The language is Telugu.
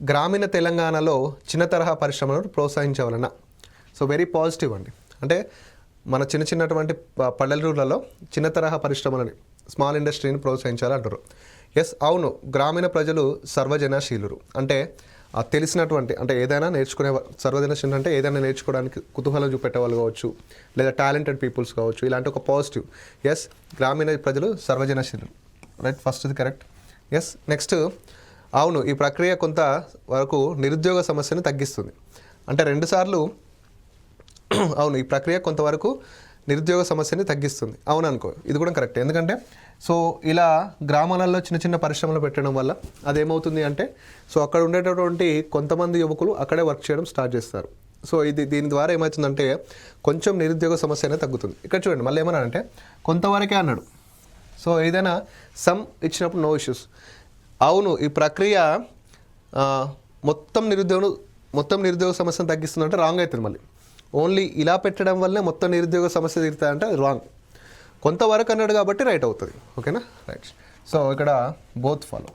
గ్రామీణ తెలంగాణలో చిన్న తరహా పరిశ్రమలను ప్రోత్సహించవలన. సో వెరీ పాజిటివ్ అండి. అంటే మన చిన్నటువంటి పల్లెటూర్లలో చిన్న తరహా పరిశ్రమలని, స్మాల్ ఇండస్ట్రీని ప్రోత్సహించాలంటారు. ఎస్, అవును, గ్రామీణ ప్రజలు సర్వజనశీలురు. అంటే తెలిసినటువంటి, అంటే ఏదైనా నేర్చుకునే, సర్వజనశీలు అంటే ఏదైనా నేర్చుకోవడానికి కుతూహలం చూపెట్టే వాళ్ళు కావచ్చు, లేదా టాలెంటెడ్ పీపుల్స్ కావచ్చు, ఇలాంటి ఒక పాజిటివ్. ఎస్, గ్రామీణ ప్రజలు సర్వజనశీలురు. రైట్, ఫస్ట్ది కరెక్ట్. ఎస్, నెక్స్ట్, అవును, ఈ ప్రక్రియ కొంత వరకు నిరుద్యోగ సమస్యను తగ్గిస్తుంది. అంటే రెండుసార్లు అవును, ఈ ప్రక్రియ కొంతవరకు నిరుద్యోగ సమస్యని తగ్గిస్తుంది. అవును అనుకో, ఇది కూడా కరెక్ట్. ఎందుకంటే సో ఇలా గ్రామాలలో చిన్న పరిశ్రమలు పెట్టడం వల్ల అదేమవుతుంది అంటే, సో అక్కడ ఉండేటటువంటి కొంతమంది యువకులు అక్కడే వర్క్ చేయడం స్టార్ట్ చేస్తారు. సో దీని ద్వారా ఏమవుతుందంటే కొంచెం నిరుద్యోగ సమస్య అనేది తగ్గుతుంది. ఇక్కడ చూడండి, మళ్ళీ ఏమన్నాడంటే కొంతవరకే అన్నాడు. సో ఏదైనా సమ్ ఇచ్చినప్పుడు నో ఇష్యూస్. అవును, ఈ ప్రక్రియ మొత్తం నిరుద్యోగ సమస్యను తగ్గిస్తుందంటే రాంగ్ అవుతుంది. మళ్ళీ ఓన్లీ ఇలా పెట్టడం వల్లే మొత్తం నిరుద్యోగ సమస్య తీరుతాయంటే అది రాంగ్. కొంతవరకు అన్నాడు కాబట్టి రైట్ అవుతుంది. ఓకేనా, రైట్. సో ఇక్కడ బోత్ ఫాలో.